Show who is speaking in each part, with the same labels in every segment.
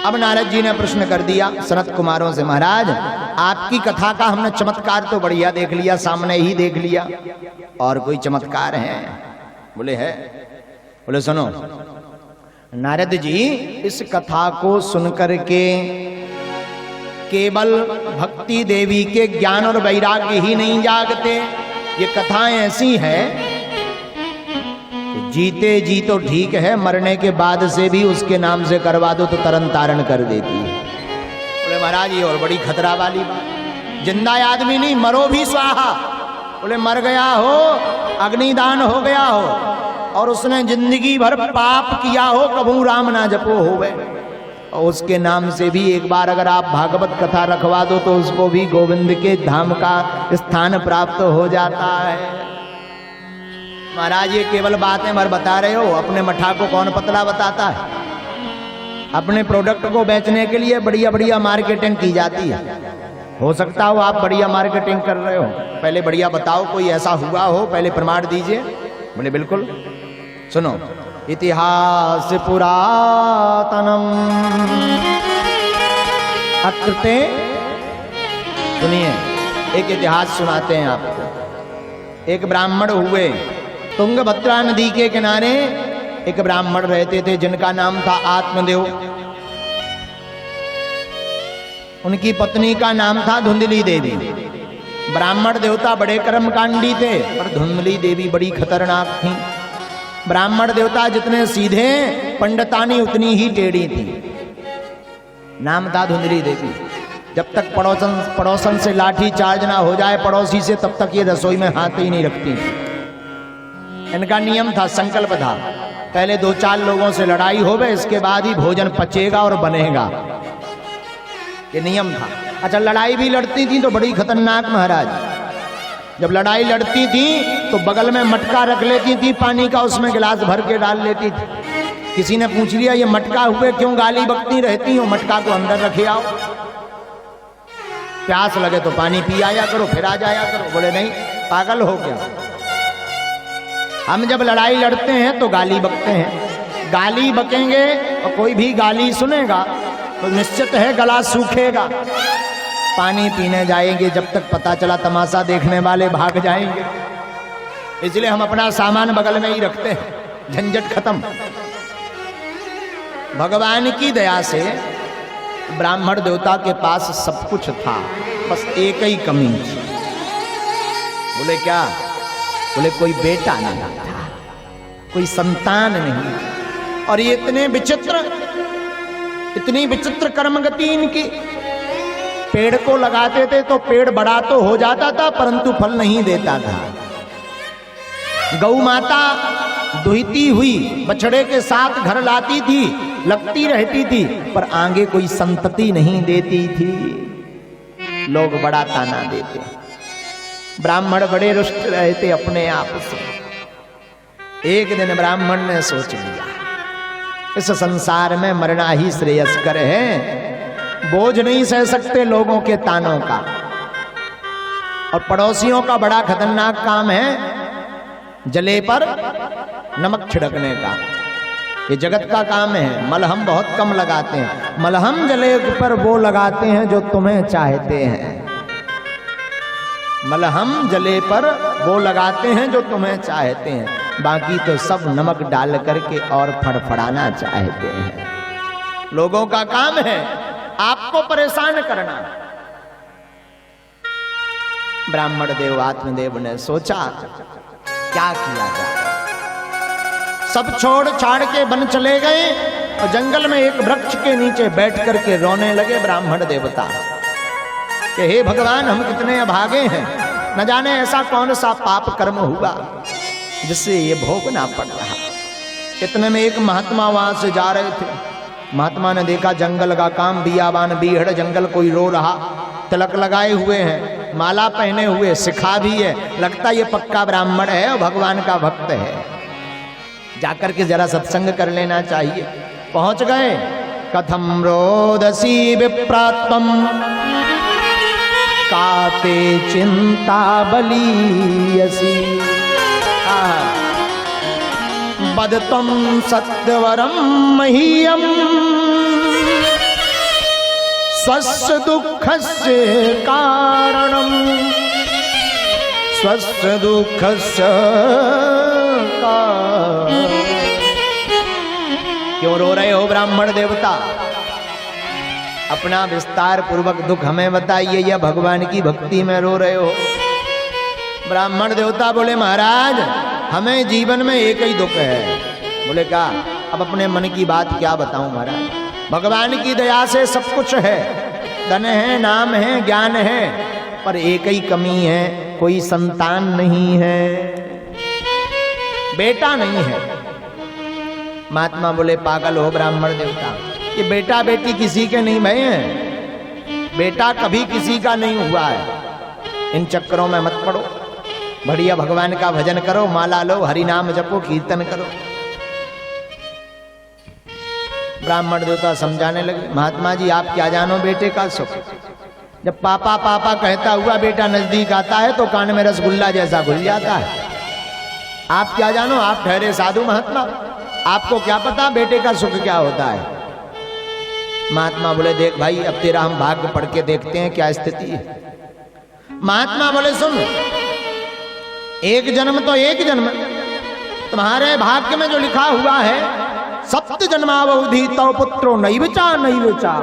Speaker 1: अब नारद जी ने प्रश्न कर दिया सनत कुमारों से, महाराज आपकी कथा का हमने चमत्कार तो बढ़िया देख लिया, सामने ही देख लिया, और कोई चमत्कार है? बोले है। बोले सुनो। नारद जी इस कथा को सुनकर के केवल भक्ति देवी के ज्ञान और वैराग्य ही नहीं जागते, ये कथाएं ऐसी है जीते जी तो ठीक है, मरने के बाद से भी उसके नाम से करवा दो तो तरन तारण कर देती है। बोले महाराज ये और बड़ी खतरा वाली बात, जिंदा आदमी नहीं, मरो भी स्वाहा। बोले मर गया हो, अग्निदान हो गया हो और उसने जिंदगी भर पाप किया हो, कभू राम ना जपो होवे, और उसके नाम से भी एक बार अगर आप भागवत कथा रखवा दो तो उसको भी गोविंद के धाम का स्थान प्राप्त हो जाता है। महाराज ये केवल बातें भर बता रहे हो, अपने मठा को कौन पतला बताता है? अपने प्रोडक्ट को बेचने के लिए बढ़िया बढ़िया मार्केटिंग की जाती है। हो सकता हो आप बढ़िया मार्केटिंग कर रहे हो, पहले बढ़िया बताओ कोई ऐसा हुआ हो, पहले प्रमाण दीजिए। बोले बिल्कुल, सुनो। इतिहास पुरातनम अकृते, सुनिए एक इतिहास सुनाते हैं आपको। एक ब्राह्मण हुए, तुंगभद्रा नदी के किनारे एक ब्राह्मण रहते थे जिनका नाम था आत्मदेव। उनकी पत्नी का नाम था धुंधली देवी। ब्राह्मण देवता बड़े कर्मकांडी थे, पर धुंधली देवी बड़ी खतरनाक थी। ब्राह्मण देवता जितने सीधे, पंडितानी उतनी ही टेढ़ी थी। नाम था धुंधली देवी। जब तक पड़ोसन से लाठी चार्ज ना हो जाए पड़ोसी से, तब तक ये रसोई में हाथ ही नहीं रखती। इनका नियम था, संकल्प था, पहले 2-4 लोगों से लड़ाई होवे, इसके बाद ही भोजन पचेगा और बनेगा, ये नियम था। अच्छा, लड़ाई भी लड़ती थी तो बड़ी खतरनाक महाराज। जब लड़ाई लड़ती थी तो बगल में मटका रख लेती थी पानी का, उसमें गिलास भर के डाल लेती थी। किसी ने पूछ लिया ये मटका हुए क्यों गाली बकती रहती हो, मटका को अंदर रखे आओ, प्यास लगे तो पानी पी आया करो, फिर आ जाया करो। बोले नहीं, पागल हो क्या, हम जब लड़ाई लड़ते हैं तो गाली बकते हैं, गाली बकेंगे और कोई भी गाली सुनेगा तो निश्चित है गला सूखेगा। पानी पीने जाएंगे, जब तक पता चला तमाशा देखने वाले भाग जाएंगे, इसलिए हम अपना सामान बगल में ही रखते हैं, झंझट खत्म। भगवान की दया से ब्राह्मण देवता के पास सब कुछ था, बस एक ही कमी थी। बोले क्या? बोले कोई बेटा नहीं था, कोई संतान नहीं। और ये इतनी विचित्र कर्मगति इनकी। पेड़ को लगाते थे तो पेड़ बड़ा तो हो जाता था परंतु फल नहीं देता था। गौ माता दुहती हुई बछड़े के साथ घर लाती थी, लगती रहती थी, पर आगे कोई संतति नहीं देती थी। लोग बड़ा ताना देते, ब्राह्मण बड़े रुष्ट रहते अपने आप से। एक दिन ब्राह्मण ने सोच लिया इस संसार में मरना ही श्रेयस्कर है, बोझ नहीं सह सकते लोगों के तानों का। और पड़ोसियों का बड़ा खतरनाक काम है जले पर नमक छिड़कने का, ये जगत का काम है। मलहम बहुत कम लगाते हैं, मलहम जले पर वो लगाते हैं जो तुम्हें चाहते हैं। मलहम जले पर वो लगाते हैं जो तुम्हें चाहते हैं, बाकी तो सब नमक डाल करके और फड़फड़ाना चाहते हैं। लोगों का काम है आपको परेशान करना। ब्राह्मण देव आत्मदेव ने सोचा क्या किया जाए। सब छोड़ छाड़ के वन चले गए और जंगल में एक वृक्ष के नीचे बैठ करके रोने लगे ब्राह्मण देवता कि हे भगवान, हम कितने अभागे हैं, न जाने ऐसा कौन सा पाप कर्म हुआ जिससे ये भोगना पड़ रहा। इतने में एक महात्मा वहां से जा रहे थे। महात्मा ने देखा जंगल का काम, बियाबान बीहड़ जंगल, कोई रो रहा, तिलक लगाए हुए हैं, माला पहने हुए, सिखा भी है, लगता ये पक्का ब्राह्मण है और भगवान का भक्त है, जाकर के जरा सत्संग कर लेना चाहिए। पहुंच गए। कथम रोदसी विप्रात्वम काते चिंता बलीयसी बदतम सत्यवरम मह्यम स्वस्य दुःखस्य कारणम, स्वस्य दुःखस्य कारणम। क्यों रो रहे हो ब्राह्मण देवता? अपना विस्तार पूर्वक दुख हमें बताइए, या भगवान की भक्ति में रो रहे हो? ब्राह्मण देवता बोले महाराज हमें जीवन में एक ही दुख है। बोले क्या? अब अपने मन की बात क्या बताऊं महाराज, भगवान की दया से सब कुछ है, धन है, नाम है, ज्ञान है, पर एक ही कमी है, कोई संतान नहीं है, बेटा नहीं है। महात्मा बोले पागल हो ब्राह्मण देवता, ये बेटा बेटी किसी के नहीं भये हैं, बेटा कभी किसी का नहीं हुआ है। इन चक्करों में मत पड़ो, बढ़िया भगवान का भजन करो, माला लो, हरि नाम जपो, कीर्तन करो। ब्राह्मण देवता समझाने लगे, महात्मा जी आप क्या जानो बेटे का सुख, जब पापा पापा कहता हुआ बेटा नजदीक आता है तो कान में रसगुल्ला जैसा घुल जाता है। आप क्या जानो, आप ठहरे साधु महात्मा, आपको क्या पता बेटे का सुख क्या होता है। महात्मा बोले देख भाई अब तेरा हम भाग्य पढ़ के देखते हैं क्या स्थिति है। महात्मा बोले सुन, एक जन्म तो एक जन्म, तुम्हारे भाग्य में जो लिखा हुआ है सप्त जन्मावधि तव पुत्रो नैवचा नैवचा,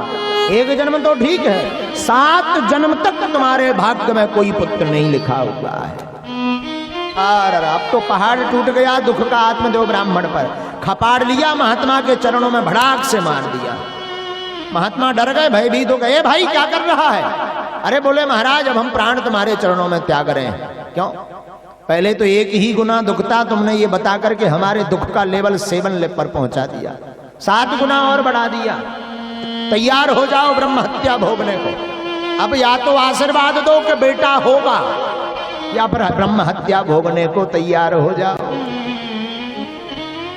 Speaker 1: एक जन्म तो ठीक है, 7 जन्म तक तुम्हारे भाग्य में कोई पुत्र नहीं लिखा हुआ है। अरे अब तो पहाड़ टूट गया दुख का आत्मदेव ब्राह्मण पर, खपाड़ लिया, महात्मा के चरणों में भड़ाक से मार दिया। महात्मा डर गए, भयभीत हो गए, भाई क्या कर रहा है? अरे बोले महाराज अब हम प्राण तुम्हारे चरणों में त्याग रहे हैं। क्यों? पहले तो एक ही गुना दुख था, तुमने ये बता करके हमारे दुख का लेवल 7 पर पहुंचा दिया, 7 गुना और बढ़ा दिया। तैयार हो जाओ ब्रह्म हत्या भोगने को। अब या तो आशीर्वाद दो कि बेटा होगा, या फिर ब्रह्म हत्या भोगने को तैयार हो जाओ।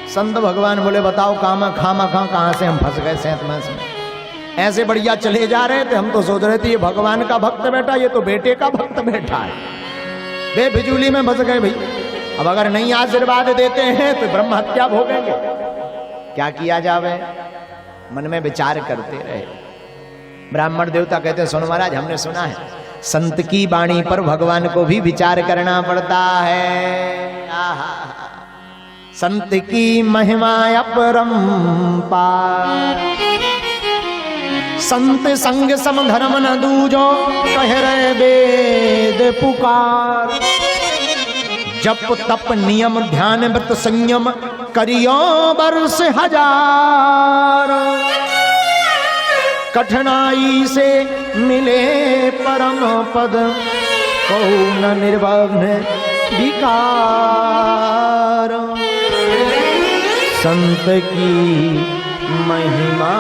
Speaker 1: संत भगवान बोले बताओ खामा कहां से हम फंस गए सेंतमस में। ऐसे बढ़िया चले जा रहे थे, हम तो सोच रहे थे ये भगवान का भक्त बैठा, ये तो बेटे का भक्त बैठा है। बेफिजूली में बच गए भाई। अब अगर नहीं आशीर्वाद देते हैं तो ब्रह्म हत्या भोगेंगे, क्या किया जावे? मन में विचार करते रहे। ब्राह्मण देवता कहते हैं सुनो महाराज, हमने सुना है संत की वाणी पर भगवान को भी विचार करना पड़ता है। संत की महिमा अपरंपार, संत संग सम धर्म न दूजो, कह रहे वेद पुकार। जप तप नियम ध्यान व्रत संयम, करियो वर्ष 1000। कठिनाई से मिले परम पद, कहु न निर्विघ्न विकार। संत की महिमा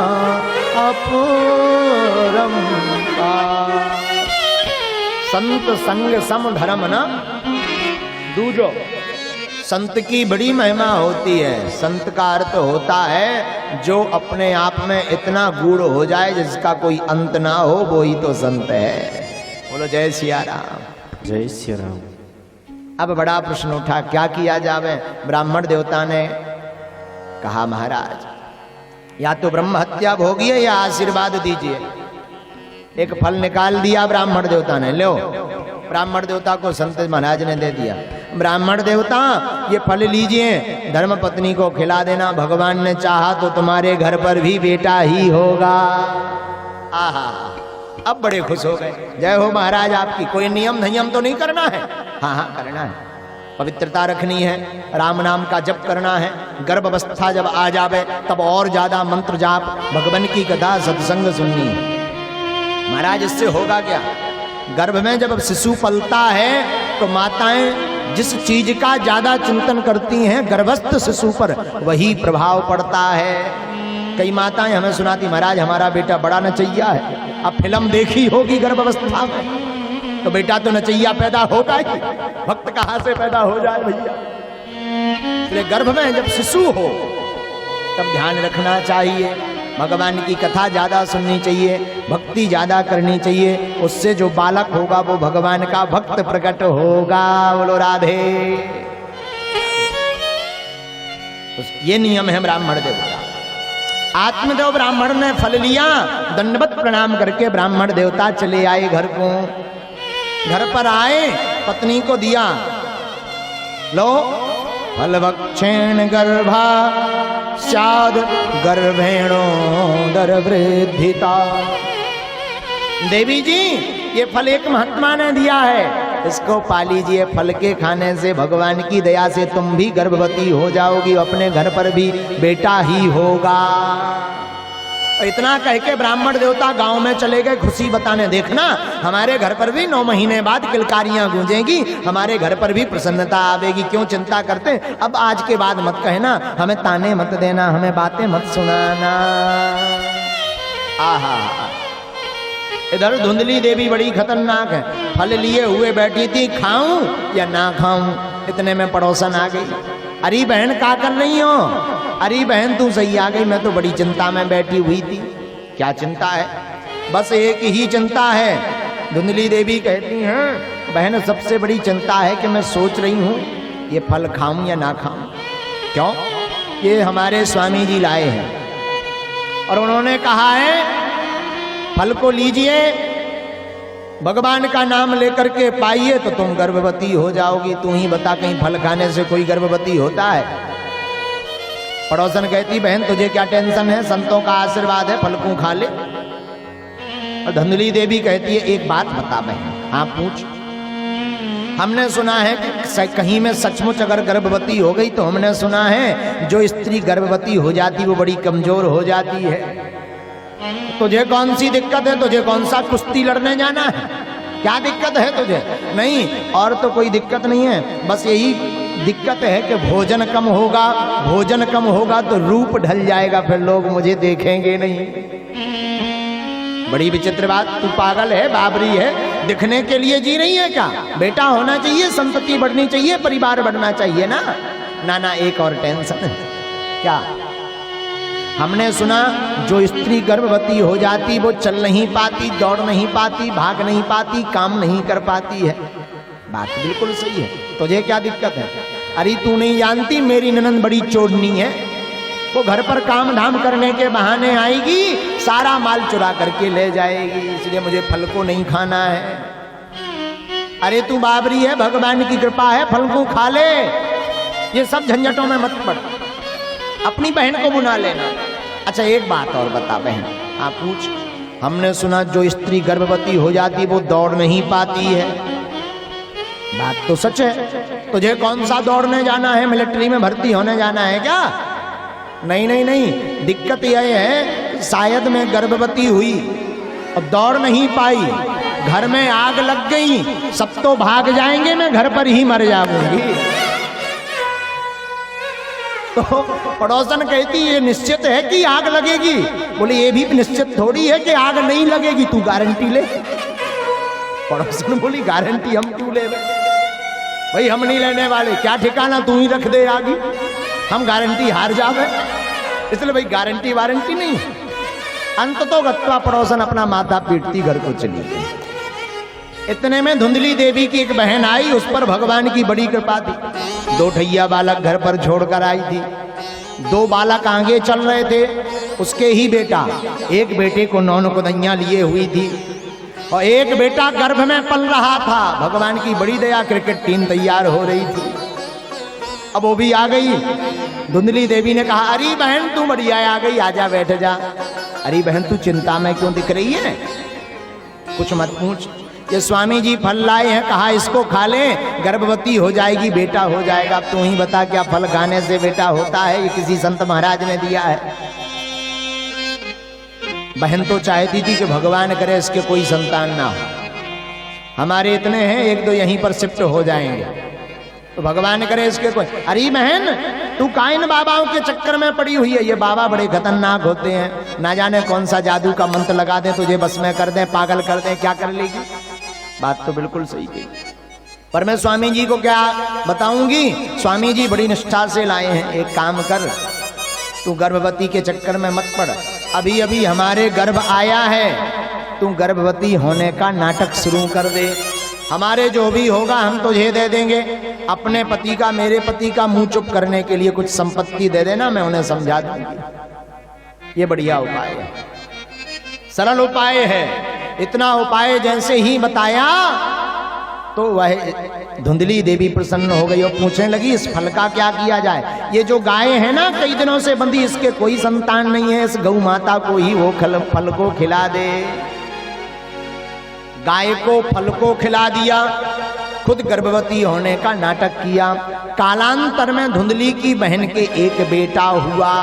Speaker 1: अपरंपार, संत संग सम धर्म न दूजो। संत की बड़ी महिमा होती है। संत का अर्थ होता है जो अपने आप में इतना गूढ़ हो जाए जिसका कोई अंत ना हो, वो ही तो संत है। बोलो जय सिया राम।
Speaker 2: जय श्री राम।
Speaker 1: अब बड़ा प्रश्न उठा, क्या किया जावे? ब्राह्मण देवता ने कहा महाराज या तो ब्रह्म हत्या भोगिए या आशीर्वाद दीजिए। एक फल निकाल दिया ब्राह्मण देवता ने, लो। ब्राह्मण देवता को संत महाराज ने दे दिया। ब्राह्मण देवता ये फल लीजिए, धर्म पत्नी को खिला देना, भगवान ने चाहा तो तुम्हारे घर पर भी बेटा ही होगा। आहा, अब बड़े खुश हो गए। जय हो महाराज आपकी। कोई नियम धनियम तो नहीं करना है? हाँ हाँ करना है, पवित्रता रखनी है, राम नाम का जप करना है। गर्भ अवस्था जब आ जावे तब और ज्यादा मंत्र जाप, भगवान की कथा सत्संग सुननी है। महाराज इससे होगा क्या? गर्भ में जब शिशु पलता है तो माताएं जिस चीज का ज्यादा चिंतन करती हैं गर्भस्थ शिशु पर, वही प्रभाव पड़ता है। कई माताएं हमें सुनाती महाराज हमारा बेटा बड़ा नचैया है। अब फिल्म देखी होगी गर्भावस्था में तो बेटा तो नचैया पैदा होगा ही, भक्त कहां से पैदा हो जाए भैया। इसलिए गर्भ में जब शिशु हो तब ध्यान रखना चाहिए, भगवान की कथा ज्यादा सुननी चाहिए, भक्ति ज्यादा करनी चाहिए। उससे जो बालक होगा वो भगवान का भक्त प्रकट होगा। बोलो राधे। ये नियम है ब्राह्मण देवता। आत्मदेव ब्राह्मण ने फल लिया, दंडवत प्रणाम करके ब्राह्मण देवता चले आए घर को। घर पर आए, पत्नी को दिया, लो फलवक्षेण गर्भा स्याद गर्भेणो दर वृद्धिता। देवी जी ये फल एक महात्मा ने दिया है, इसको पा लीजिए। फल के खाने से भगवान की दया से तुम भी गर्भवती हो जाओगी, अपने घर पर भी बेटा ही होगा। इतना कह के ब्राह्मण देवता गांव में चले गए खुशी बताने, देखना हमारे घर पर भी 9 महीने बाद किलकारियां गूंजेगी, हमारे घर पर भी प्रसन्नता आवेगी। क्यों चिंता करते? अब आज के बाद मत कहना, हमें ताने मत देना, हमें बातें मत सुनाना। आहा, इधर धुंधली देवी बड़ी खतरनाक है, फल लिए हुए बैठी थी, खाऊं या ना खाऊं। इतने में पड़ोसन आ गई, अरे बहन क्या कर रही हो? अरे बहन तू सही आ गई, मैं तो बड़ी चिंता में बैठी हुई थी। क्या चिंता है? बस एक ही चिंता है। धुंधली देवी कहती हैं, बहन सबसे बड़ी चिंता है कि मैं सोच रही हूँ ये फल खाऊं या ना खाऊं। क्यों? ये हमारे स्वामी जी लाए हैं और उन्होंने कहा है फल को लीजिए, भगवान का नाम लेकर के पाइए तो तुम गर्भवती हो जाओगी। तू ही बता, कहीं फल खाने से कोई गर्भवती होता है? पड़ोसन कहती, बहन तुझे क्या टेंशन है, संतों का आशीर्वाद है, फल को खा ले। और धुंधली देवी कहती है, एक बात बता बहन। हाँ पूछ। हमने सुना है कि कहीं में सचमुच अगर गर्भवती हो गई तो हमने सुना है जो स्त्री गर्भवती हो जाती वो बड़ी कमजोर हो जाती है। तुझे कौन सी दिक्कत है? तुझे कौन सा कुश्ती लड़ने जाना है? क्या दिक्कत है तुझे? नहीं, और तो कोई दिक्कत नहीं है, बस यही दिक्कत है कि भोजन कम होगा, भोजन कम होगा तो रूप ढल जाएगा, फिर लोग मुझे देखेंगे नहीं। बड़ी विचित्र बात, तू पागल है, बाबरी है, दिखने के लिए जी रही है क्या? बेटा होना चाहिए, संतति बढ़नी चाहिए, परिवार बढ़ना चाहिए ना। ना एक और टेंशन है। क्या? हमने सुना जो स्त्री गर्भवती हो जाती वो चल नहीं पाती, दौड़ नहीं पाती, भाग नहीं पाती, काम नहीं कर पाती है। बात बिल्कुल सही है, तुझे क्या दिक्कत है? अरे तू नहीं जानती मेरी ननंद बड़ी चोरनी है, वो घर पर काम धाम करने के बहाने आएगी, सारा माल चुरा करके ले जाएगी, इसलिए मुझे फल को नहीं खाना है। अरे तू बाबरी है, भगवान की कृपा है, फल को खा ले, ये सब झंझटों में मत पड़, अपनी बहन को बुला लेना। अच्छा एक बात और बता बहन। आप पूछ। हमने सुना जो स्त्री गर्भवती हो जाती वो दौड़ नहीं पाती है। बात तो सच है, तुझे कौन सा दौड़ने जाना है? मिलिट्री में भर्ती होने जाना है क्या? नहीं, दिक्कत यह है शायद मैं गर्भवती हुई और दौड़ नहीं पाई, घर में आग लग गई, सब तो भाग जाएंगे, मैं घर पर ही मर जाऊंगी। तो पड़ोसन कहती ये निश्चित है कि आग लगेगी? बोले ये भी निश्चित थोड़ी है कि आग नहीं लगेगी, तू गारंटी ले। पड़ोसन बोली गारंटी हम क्यों ले? भाई हम नहीं लेने वाले, क्या ठिकाना तू ही रख दे आगे, हम गारंटी हार जावे, इसलिए भाई गारंटी वारंटी नहीं। अंत तो गत्वा पड़ोसन अपना माथा पीटती घर को चली गई। इतने में धुंधली देवी की एक बहन आई, उस पर भगवान की बड़ी कृपा थी। 2 ठैया बालक घर पर छोड़कर आई थी। 2 बालक आगे चल रहे थे, उसके ही बेटा, एक बेटे को 9 कुदैया लिए हुई थी और एक बेटा गर्भ में पल रहा था। भगवान की बड़ी दया, क्रिकेट टीम तैयार हो रही थी। अब वो भी आ गई। धुंधली देवी ने कहा, अरे बहन तू बढ़िया आ गई, आजा बैठ जा। अरे बहन तू चिंता में क्यों दिख रही है? कुछ मत पूछ, ये स्वामी जी फल लाए हैं, कहा इसको खा ले, गर्भवती हो जाएगी, बेटा हो जाएगा। अब तू ही बता क्या फल खाने से बेटा होता है? ये किसी संत महाराज ने दिया है? बहन तो चाहती थी कि भगवान करे इसके कोई संतान ना हो, हमारे इतने हैं, 1-2 यहीं पर शिफ्ट हो जाएंगे, तो भगवान करे इसके कोई। अरे बहन तू काइन बाबाओं के चक्कर में पड़ी हुई है, ये बाबा बड़े खतरनाक होते हैं, ना जाने कौन सा जादू का मंत्र लगा दे, तुझे बस में कर दे, पागल कर दे, क्या कर लेगी? बात तो बिल्कुल सही कही, पर मैं स्वामी जी को क्या बताऊंगी? स्वामी जी बड़ी निष्ठा से लाए हैं। एक काम कर, तू गर्भवती के चक्कर में मत पड़, अभी अभी हमारे गर्भ आया है, तू गर्भवती होने का नाटक शुरू कर दे, हमारे जो भी होगा हम तुझे दे देंगे। अपने पति का, मेरे पति का मुंह चुप करने के लिए कुछ संपत्ति दे देना, मैं उन्हें समझा दूंगी। ये बढ़िया उपाय है, सरल उपाय है। इतना उपाय जैसे ही बताया तो वह धुंधली देवी प्रसन्न हो गई और पूछने लगी इस फल का क्या किया जाए। ये जो गाय है ना कई दिनों से बंधी, इसके कोई संतान नहीं है, इस गौ माता को ही वो फल को खिला दे। गाय को फल को खिला दिया, खुद गर्भवती होने का नाटक किया। कालांतर में धुंधली की बहन के एक बेटा हुआ।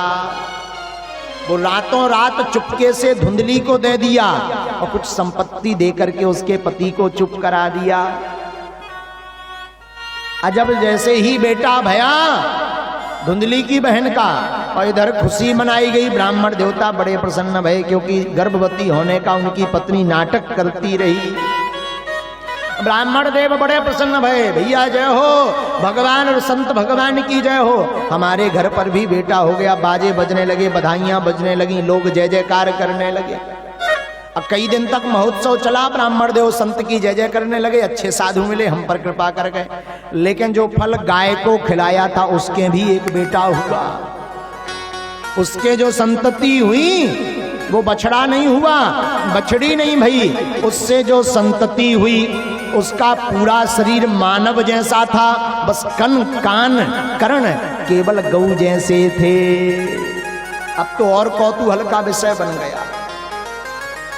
Speaker 1: वो रातों रात चुपके से धुंधली को दे दिया और कुछ संपत्ति देकर के उसके पति को चुप करा दिया। अजब जैसे ही बेटा भया धुंधली की बहन का और इधर खुशी मनाई गई, ब्राह्मण देवता बड़े प्रसन्न भये क्योंकि गर्भवती होने का उनकी पत्नी नाटक करती रही। ब्राह्मण देव बड़े प्रसन्न भये, भैया जय हो, भगवान और संत भगवान की जय हो, हमारे घर पर भी बेटा हो गया। बाजे बजने लगे, बधाइयां बजने लगी, लोग जय जयकार करने लगे। अब कई दिन तक महोत्सव चला, ब्राह्मण देव संत की जय जय करने लगे, अच्छे साधु मिले, हम पर कृपा कर गए। लेकिन जो फल गाय को खिलाया था उसके भी एक बेटा हुआ। उसके जो संतति हुई वो बछड़ा नहीं हुआ, बछड़ी नहीं भई, उससे जो संतति हुई उसका पूरा शरीर मानव जैसा था, बस कन कान कर्ण केवल गौ जैसे थे। अब तो और कौतूहल का विषय बन गया।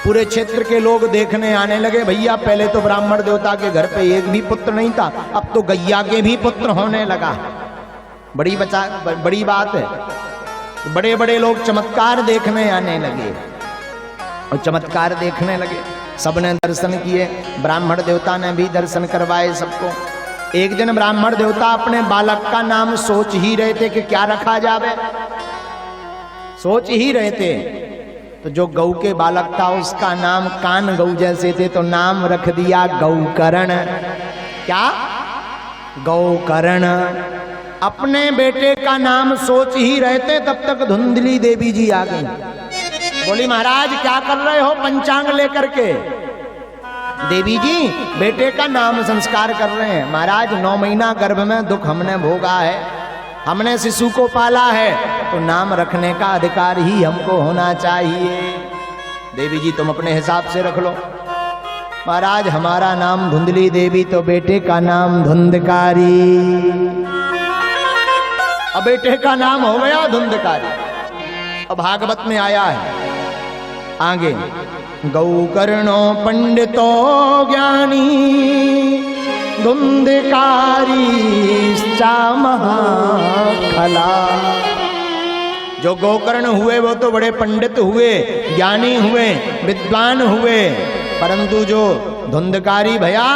Speaker 1: पूरे क्षेत्र के लोग देखने आने लगे। भैया पहले तो ब्राह्मण देवता के घर पे एक भी पुत्र नहीं था, अब तो गैया के भी पुत्र होने लगा। बड़ी बात है। बड़े बड़े लोग चमत्कार देखने आने लगे और चमत्कार देखने लगे। सबने दर्शन किए, ब्राह्मण देवता ने भी दर्शन करवाए सबको। एक दिन ब्राह्मण देवता अपने बालक का नाम सोच ही रहे थे कि क्या रखा जावे, सोच ही रहे थे। तो जो गौ के बालक था उसका नाम कान गौ जैसे थे, तो नाम रख दिया गौकर्ण। क्या? गौकर्ण। अपने बेटे का नाम सोच ही रहे थे, तब तक धुंधली देवी जी आ गई। बोली महाराज क्या कर रहे हो पंचांग लेकर के? देवी जी बेटे का नाम संस्कार कर रहे हैं। महाराज 9 महीना गर्भ में दुख हमने भोगा है, हमने शिशु को पाला है, तो नाम रखने का अधिकार ही हमको होना चाहिए। देवी जी तुम अपने हिसाब से रख लो। महाराज हमारा नाम धुंधली देवी, तो बेटे का नाम धुंधकारी। अब बेटे का नाम हो गया धुंधकारी। अब भागवत में आया है आगे, गौकर्णो पंडितो ज्ञानी धुंधकारी महाखला। जो गोकर्ण हुए वो तो बड़े पंडित हुए, ज्ञानी हुए, विद्वान हुए, परंतु जो धुंधकारी भया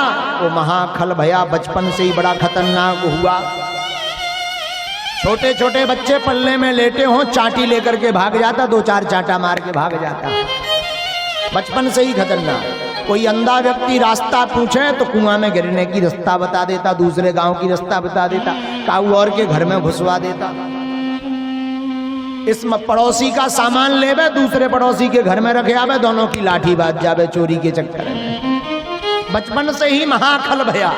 Speaker 1: वो महाखल भया, बचपन से ही बड़ा खतरनाक हुआ। छोटे छोटे बच्चे पल्ले में लेटे हों, चाटी लेकर के भाग जाता, 2-4 चाटा मार के भाग जाता। बचपन से ही खतरनाक। कोई अंधा व्यक्ति रास्ता पूछे तो कुआं में गिरने की रास्ता बता देता, दूसरे गांव की रास्ता बता देता, काऊ और के घर में घुसवा देता। इस पड़ोसी का सामान लेवे, दूसरे पड़ोसी के घर में रखे आवे, दोनों की लाठी बाज जावे चोरी के चक्कर में। बचपन से ही महाखल भया।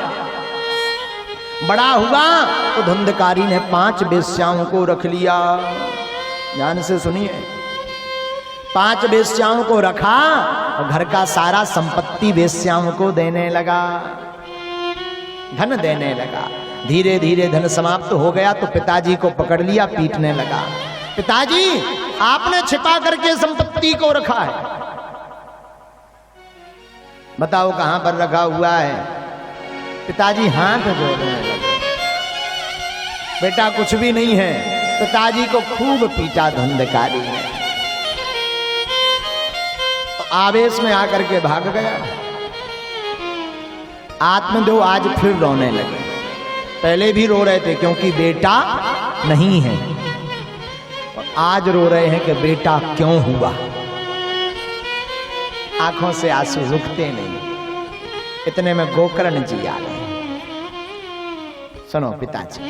Speaker 1: बड़ा हुआ तो धुंधकारी ने 5 वेश्याओं को रख लिया। ध्यान से सुनिए, 5 वेश्याओं को रखा और घर का सारा संपत्ति वेश्याओं को देने लगा, धन देने लगा। धीरे धीरे धन समाप्त हो गया तो पिताजी को पकड़ लिया, पीटने लगा। पिताजी आपने छिपा करके संपत्ति को रखा है, बताओ कहां पर रखा हुआ है? पिताजी हाथ जोड़ने लगे। बेटा कुछ भी नहीं है। पिताजी को खूब पीटा धुंधकारी ने, आवेश में आकर के भाग गया। आत्मदेव आज फिर रोने लगे। पहले भी रो रहे थे क्योंकि बेटा नहीं है, और आज रो रहे हैं कि बेटा क्यों हुआ। आंखों से आंसू रुकते नहीं। इतने में गोकर्ण जी आ गए। सुनो पिताजी,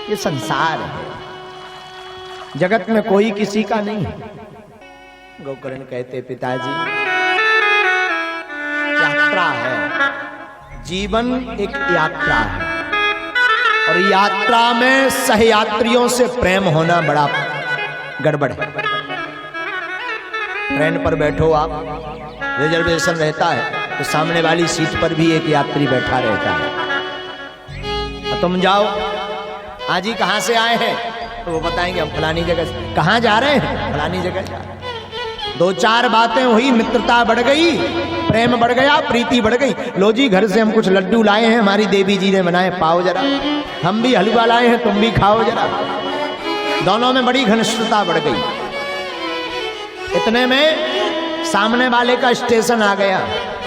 Speaker 1: ये संसार है, जगत में कोई किसी का नहीं है। गोकर्ण कहते पिताजी यात्रा है, जीवन एक यात्रा है, और यात्रा में सहयात्रियों से प्रेम होना बड़ा गड़बड़ है। ट्रेन पर बैठो आप, रिजर्वेशन रहता है तो सामने वाली सीट पर भी एक यात्री बैठा रहता है। तुम जाओ, हाँ जी कहाँ से आए हैं, तो वो बताएंगे हम फलानी जगह से। कहाँ जा रहे हैं, फलानी जगह जा रहे हैं। दो चार बातें हुई, मित्रता बढ़ गई, प्रेम बढ़ गया, प्रीति बढ़ गई। लो जी घर से हम कुछ लड्डू लाए हैं, हमारी देवी जी ने बनाए, पाओ जरा। हम भी हलवा लाए हैं, तुम भी खाओ जरा। दोनों में बड़ी घनिष्ठता बढ़ गई। इतने में सामने वाले का स्टेशन आ गया।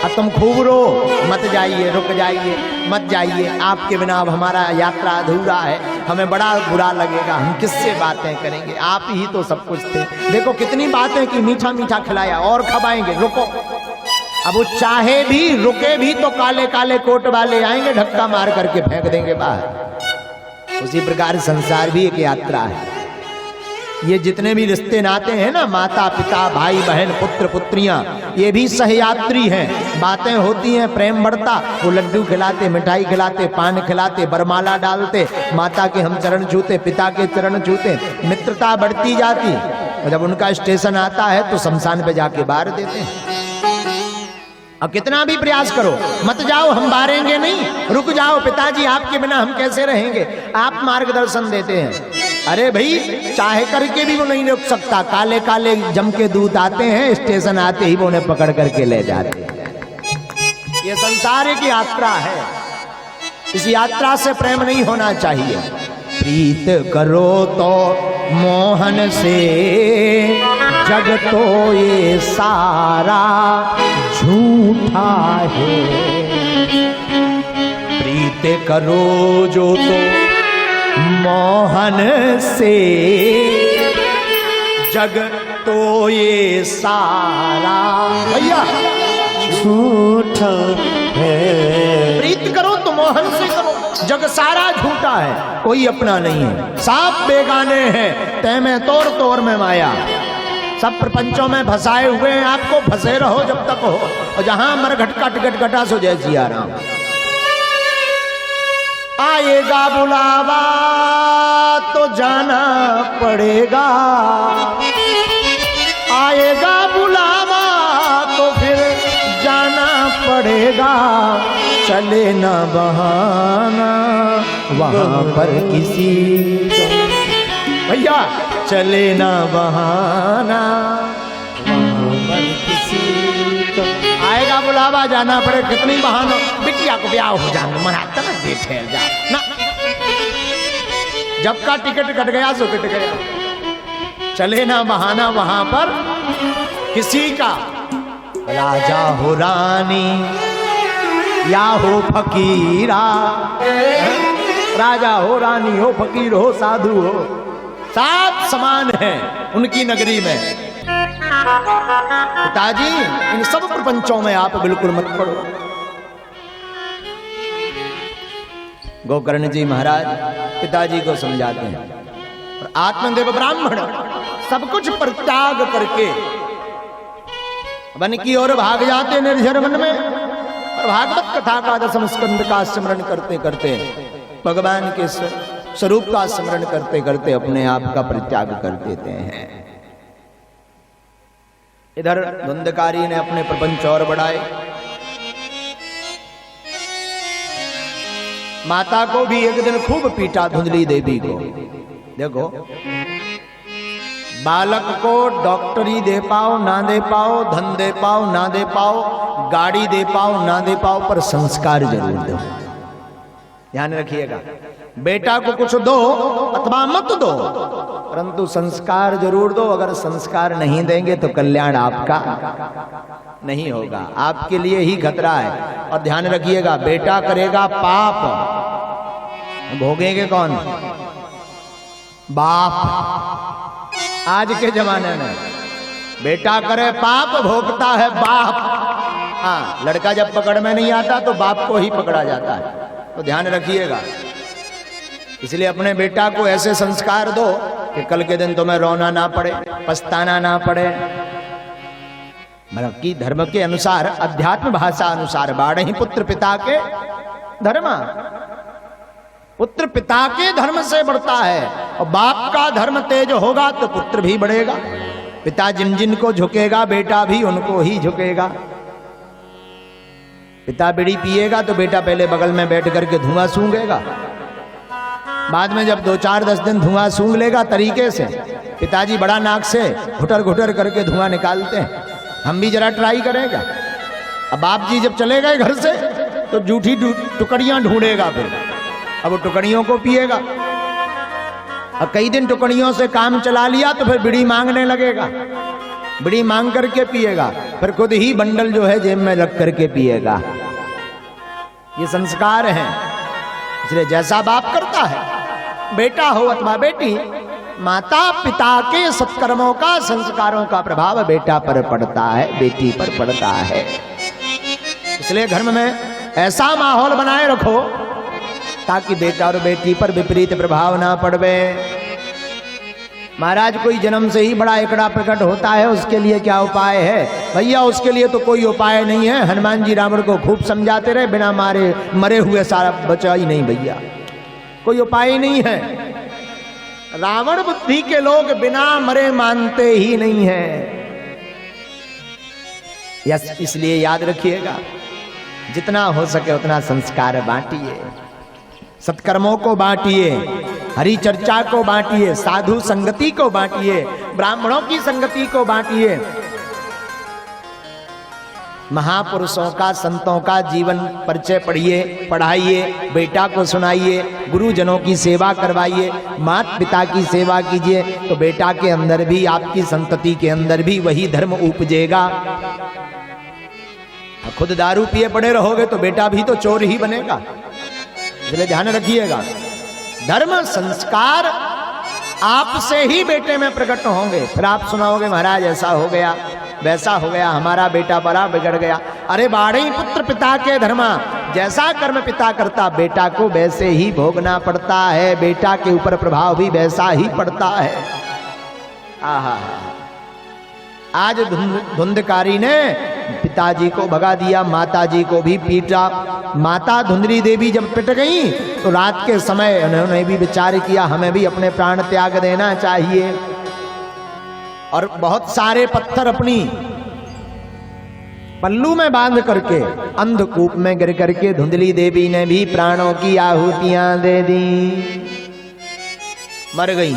Speaker 1: अब तुम खूब रो, मत जाइए, रुक जाइए, मत जाइए, आपके बिना अब हमारा यात्रा अधूरा है, हमें बड़ा बुरा लगेगा, हम किससे बातें करेंगे, आप ही तो सब कुछ थे। देखो कितनी बातें की, मीठा मीठा खिलाया, और खवाएंगे, रुको। अब वो चाहे भी रुके भी तो काले काले कोट वाले आएंगे, धक्का मार करके फेंक देंगे बाहर। उसी प्रकार संसार भी एक यात्रा है। ये जितने भी रिश्ते नाते हैं ना, माता पिता भाई बहन पुत्र पुत्रियां, ये भी सहयात्री हैं। बातें होती हैं, प्रेम बढ़ता, वो लड्डू खिलाते, मिठाई खिलाते, पान खिलाते, बरमाला डालते, माता के हम चरण छूते, पिता के चरण छूते, मित्रता बढ़ती जाती। और जब उनका स्टेशन आता है तो शमशान पे जाके बार देते हैं। अब कितना भी प्रयास करो, मत जाओ, हम बारेंगे नहीं, रुक जाओ पिताजी, आपके बिना हम कैसे रहेंगे, आप मार्गदर्शन देते हैं। अरे भाई चाहे करके भी वो नहीं रुक सकता, काले काले जम के दूत आते हैं, स्टेशन आते ही वो उन्हें पकड़ करके ले जाते हैं। ये संसार एक यात्रा है, इस यात्रा से प्रेम नहीं होना चाहिए। प्रीत करो तो मोहन से, जग तो ये सारा झूठा है। प्रीत करो जो तो मोहन से, जग तो ये सारा भैया झूठा है। प्रीत करो तो मोहन से करो, जग सारा झूठा है, कोई अपना नहीं है, सब बेगाने हैं। तय में तोड़ तोड़ में माया, सब प्रपंचों में फंसाए हुए हैं, आपको फंसे रहो जब तक हो, और जहां मरघट का टिकट कटा सो जय सिया राम। आएगा बुलावा तो जाना पड़ेगा, आएगा बुलावा तो फिर जाना पड़ेगा। चले ना बहाना वहां पर किसी को, भैया चले ना बहाना वहां पर किसी को। आएगा बुलावा, जाना पड़े, कितनी बहाना, बिटिया को ब्याह हो जाना, मनाता ना दे ठहर जा ना। जब का टिकट कट गया सो कट गया, चले ना बहाना वहां पर किसी का। राजा हो रानी या हो फकीरा, राजा हो रानी हो फकीर हो साधु हो, सब समान हैं उनकी नगरी में। पिताजी इन सब प्रपंचों में आप बिल्कुल मत पड़ो। गोकर्ण जी महाराज पिताजी को समझाते हैं, और आत्मदेव ब्राह्मण सब कुछ परित्याग करके वन की ओर भाग जाते निर्जर वन में, और भागवत कथा का दसम स्कंद का स्मरण करते करते भगवान के स्वरूप का स्मरण करते करते अपने आप का परित्याग कर देते हैं। इधर धुंधकारी ने अपने प्रपंच और बढ़ाए, माता को भी एक दिन खूब पीटा, धुंधली देवी को। देखो बालक को डॉक्टरी दे पाओ ना दे पाओ, धन दे पाओ ना दे पाओ, गाड़ी दे पाओ ना दे पाओ, पर संस्कार जरूर दो। ध्यान रखिएगा, बेटा को कुछ दो अथवा मत दो, परंतु संस्कार जरूर दो। अगर संस्कार नहीं देंगे तो कल्याण आपका नहीं होगा, आपके लिए ही खतरा है। और ध्यान रखिएगा, बेटा करेगा पाप, भोगेंगे कौन? बाप। आज के जमाने में बेटा करे पाप, भोगता है बाप। हाँ, लड़का जब पकड़ में नहीं आता तो बाप को ही पकड़ा जाता है, तो ध्यान रखिएगा। इसलिए अपने बेटा को ऐसे संस्कार दो कि कल के दिन तुम्हें रोना ना पड़े, पछताना ना पड़े। मतलब कि धर्म के अनुसार, अध्यात्म भाषा अनुसार, बाढ़ ही पुत्र पिता के धर्म। पुत्र पिता के धर्म से बढ़ता है, और बाप का धर्म तेज होगा तो पुत्र भी बढ़ेगा। पिता जिन जिन को झुकेगा बेटा भी उनको ही झुकेगा। पिता बीड़ी पिएगा तो बेटा पहले बगल में बैठ करके धुआं सूंघेगा, बाद में जब 2-4-10 दिन धुआं सूंघ लेगा तरीके से, पिताजी बड़ा नाक से घुटर घुटर करके धुआं निकालते हैं, हम भी जरा ट्राई करेगा। अब बाप जी जब चले गए घर से तो जूठी टुकड़ियां ढूंढेगा, फिर अब वो टुकड़ियों को पिएगा। अब कई दिन टुकड़ियों से काम चला लिया तो फिर बीड़ी मांगने लगेगा, बीड़ी मांग करके पिएगा, फिर खुद ही बंडल जो है जेब में रख करके पिएगा। ये संस्कार हैं। इसलिए जैसा बाप करता है, बेटा हो अथवा बेटी, माता पिता के सत्कर्मों का, संस्कारों का प्रभाव बेटा पर पड़ता है, बेटी पर पड़ता है। इसलिए घर में ऐसा माहौल बनाए रखो ताकि बेटा और बेटी पर विपरीत प्रभाव ना पड़े। महाराज कोई जन्म से ही बड़ा एकड़ा प्रकट होता है, उसके लिए क्या उपाय है? भैया उसके लिए तो कोई उपाय नहीं है। हनुमान जी रावण को खूब समझाते रहे, बिना मारे मरे हुए सारा बचा ही नहीं भैया, कोई उपाय नहीं है। रावण बुद्धि के लोग बिना मरे मानते ही नहीं है। इसलिए याद रखिएगा, जितना हो सके उतना संस्कार बांटिए, सत्कर्मों को बांटिए, हरि चर्चा को बांटिए, साधु संगति को बांटिए, ब्राह्मणों की संगति को बांटिए, महापुरुषों का, संतों का जीवन परिचय पढ़िए, पढ़ाइए, बेटा को सुनाइए, गुरुजनों की सेवा करवाइए, माता पिता की सेवा कीजिए, तो बेटा के अंदर भी, आपकी संतति के अंदर भी वही धर्म उपजेगा। खुद दारू पिए पड़े रहोगे तो बेटा भी तो चोर ही बनेगा। इसलिए ध्यान रखिएगा, धर्म संस्कार आपसे ही बेटे में प्रकट होंगे। फिर आप सुनाओगे महाराज ऐसा हो गया, वैसा हो गया, हमारा बेटा बड़ा बिगड़ गया। अरे बाड़े पुत्र पिता के धर्मा, जैसा कर्म पिता करता बेटा को वैसे ही भोगना पड़ता है, बेटा के ऊपर प्रभाव भी वैसा ही पड़ता है। आहा, आज धुंधकारी ने पिताजी को भगा दिया, माताजी को भी पीटा। माता धुंधरी देवी जब पिट गई तो रात के समय उन्होंने भी विचार किया, हमें भी अपने प्राण त्याग देना चाहिए, और बहुत सारे पत्थर अपनी पल्लू में बांध करके अंधकूप में गिर करके धुंधली देवी ने भी प्राणों की आहुतियां दे दी, मर गई।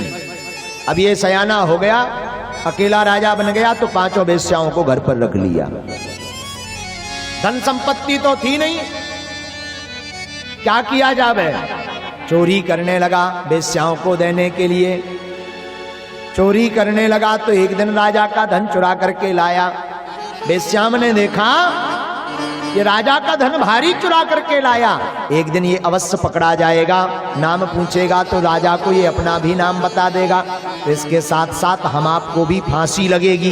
Speaker 1: अब ये सयाना हो गया, अकेला राजा बन गया, तो 5 वेश्याओं को घर पर रख लिया। धन संपत्ति तो थी नहीं, क्या किया जावे? चोरी करने लगा वेश्याओं को देने के लिए। चोरी करने लगा तो एक दिन राजा का धन चुरा करके लाया। वेश्याओं ने देखा ये राजा का धन भारी चुरा करके लाया, एक दिन ये अवश्य पकड़ा जाएगा, नाम पूछेगा तो राजा को ये अपना भी नाम बता देगा, तो इसके साथ साथ हम आपको भी फांसी लगेगी।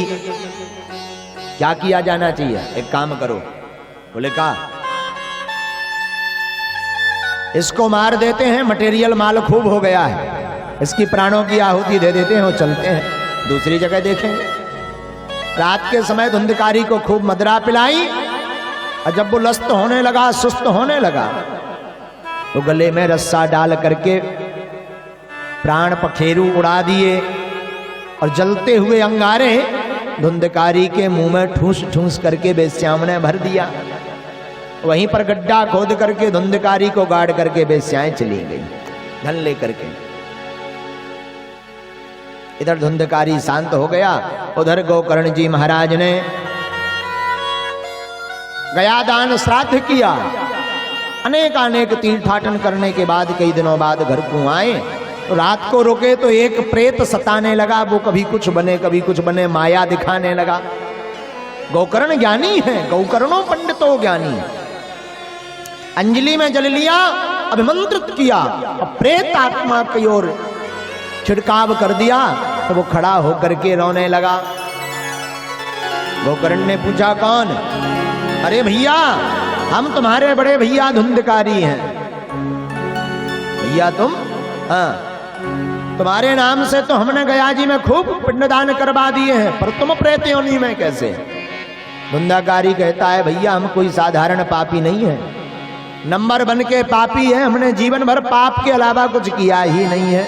Speaker 1: क्या किया जाना चाहिए? एक काम करो, बोले का इसको मार देते हैं, मटेरियल माल खूब हो गया है, इसकी प्राणों की आहुति दे देते हैं और चलते हैं, दूसरी जगह देखेंगे। रात के समय धुंधकारी को खूब मदरा पिलाई, और जब वो लस्त होने लगा, सुस्त होने लगा, तो गले में रस्सा डाल करके प्राण पखेरु उड़ा दिए, और जलते हुए अंगारे धुंधकारी के मुंह में ठूस ठूस करके वेश्याओं ने भर दिया। वहीं पर गड्ढा खोद करके धुंधकारी को गाड़ करके वेश्याएं चली गई धन लेकर के। इधर धुंधकारी शांत हो गया, उधर गोकर्ण जी महाराज ने गया दान श्राद्ध किया। अनेक तीर्थाटन करने के बाद कई दिनों बाद घर को आए, तो रात को रुके तो एक प्रेत सताने लगा, वो कभी कुछ बने कभी कुछ बने, माया दिखाने लगा। गोकर्ण ज्ञानी है, गोकर्णों पंडितो ज्ञानी। अंजलि में जल लिया, अभिमंत्रित किया, और प्रेत आत्मा की ओर छिड़काव कर दिया, तो वो खड़ा होकर के रोने लगा। गोकर्ण ने पूछा कौन? अरे भैया हम तुम्हारे बड़े भैया धुंधकारी हैं। भैया तुम? हाँ, तुम्हारे नाम से तो हमने गया जी में खूब पिंडदान करवा दिए हैं, पर तुम प्रेत योनि में कैसे? धुंधकारी कहता है भैया हम कोई साधारण पापी नहीं है, नंबर 1 के पापी है, हमने जीवन भर पाप के अलावा कुछ किया ही नहीं है।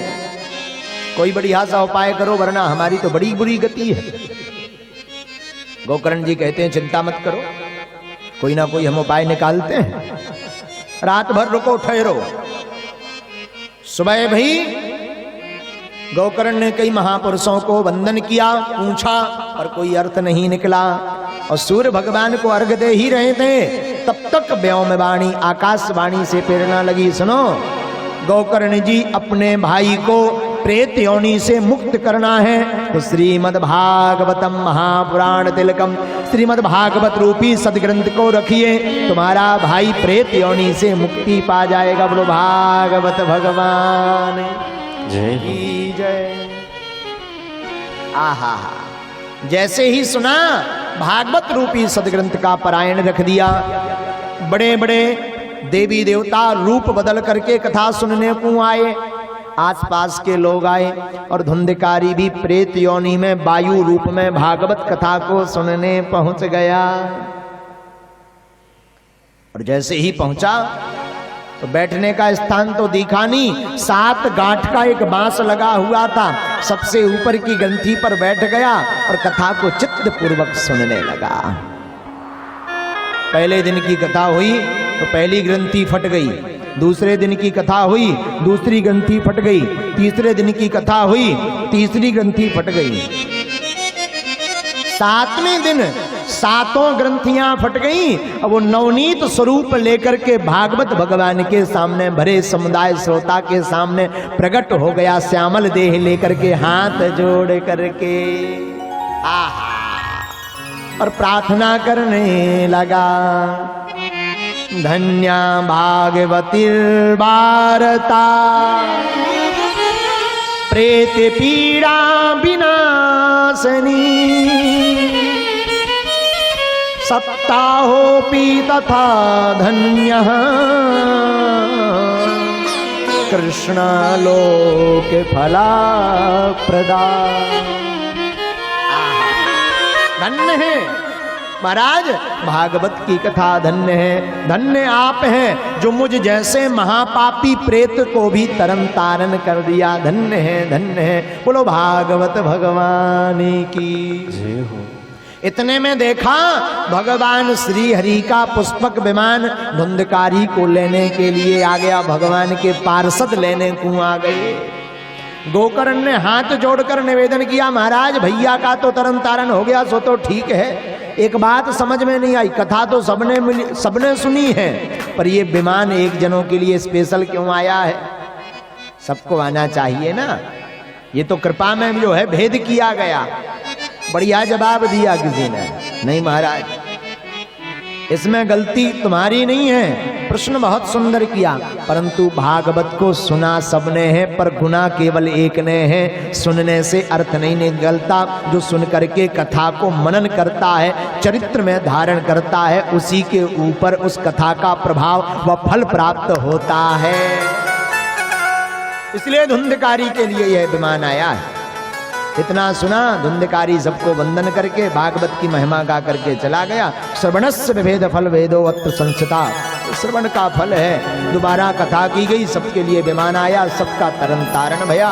Speaker 1: कोई बढ़िया सा उपाय करो वरना हमारी तो बड़ी बुरी गति है। गोकर्ण जी कहते हैं चिंता मत करो, कोई ना कोई हम उपाय निकालते हैं, रात भर रुको ठहरो। सुबह भाई गोकर्ण ने कई महापुरुषों को वंदन किया, पूछा पर कोई अर्थ नहीं निकला। और सूर्य भगवान को अर्घ दे ही रहे थे, तब तक व्योमवाणी आकाशवाणी से प्रेरणा लगी। सुनो, गोकर्ण जी अपने भाई को प्रेत योनि से मुक्त करना है तो श्रीमद् भागवतम महापुराण तिलकम, श्रीमद् भागवत रूपी सदग्रंथ को रखिए, तुम्हारा भाई प्रेत योनि से मुक्ति पा जाएगा। बोलो भागवत भगवान
Speaker 2: जय
Speaker 1: की जय। आहा, जैसे ही सुना भागवत रूपी सदग्रंथ का पारायण रख दिया। बड़े बड़े देवी देवता रूप बदल करके कथा सुनने को आए, आसपास के लोग आए और धुंधकारी भी प्रेत योनि में वायु रूप में भागवत कथा को सुनने पहुंच गया। और जैसे ही पहुंचा तो बैठने का स्थान तो दिखा नहीं, 7 गांठ का एक बांस लगा हुआ था, सबसे ऊपर की ग्रंथि पर बैठ गया और कथा को चित्त पूर्वक सुनने लगा। पहले दिन की कथा हुई तो पहली ग्रंथि फट गई, दूसरे दिन की कथा हुई दूसरी ग्रंथि फट गई, तीसरे दिन की कथा हुई तीसरी ग्रंथि फट गई, 7वें दिन 7 ग्रंथियां फट गई। अब वो नवनीत स्वरूप लेकर के भागवत भगवान के सामने भरे समुदाय श्रोता के सामने प्रकट हो गया, श्यामल देह लेकर के हाथ जोड़ करके आहा और प्रार्थना करने लगा। धन्या भागवती वार्ता प्रेत पीड़ा विनाशनी, सप्ताहोऽपि तथा धन्यः कृष्णालोक फलाप्रदा। धन्य है महाराज, भागवत की कथा धन्य है। धन्य आप हैं जो मुझ जैसे महापापी प्रेत को भी तरन तारन कर दिया। धन्य है, धन्य है। बोलो भागवत भगवान की जय हो। इतने में देखा भगवान श्री हरि का पुष्पक विमान धुंधकारी को लेने के लिए आ गया, भगवान के पार्षद लेने को आ गए। गोकर्ण ने हाथ जोड़कर निवेदन किया, महाराज भैया का तो तरन तारन हो गया, सो तो ठीक है। एक बात समझ में नहीं आई, कथा तो सबने सुनी है, पर ये विमान एक जनों के लिए स्पेशल क्यों आया है? सबको आना चाहिए ना, ये तो कृपा में जो है भेद किया गया। बढ़िया जवाब दिया किसी ने, नहीं महाराज इसमें गलती तुम्हारी नहीं है, प्रश्न बहुत सुंदर किया, परंतु भागवत को सुना सबने है पर गुना केवल एक ने है। सुनने से अर्थ नहीं निकलता, जो सुन करके कथा को मनन करता है, चरित्र में धारण करता है, उसी के ऊपर उस कथा का प्रभाव व फल प्राप्त होता है। इसलिए धुंधकारी के लिए यह विमान आया है। इतना सुना, धुंधकारी सबको वंदन करके भागवत की महिमा गा करके चला गया। श्रवणस्य विभेद फल वेदो अत्र संस्था, श्रवण का फल है। दोबारा कथा की गई, सबके लिए विमान आया, सबका तरन तारण भया।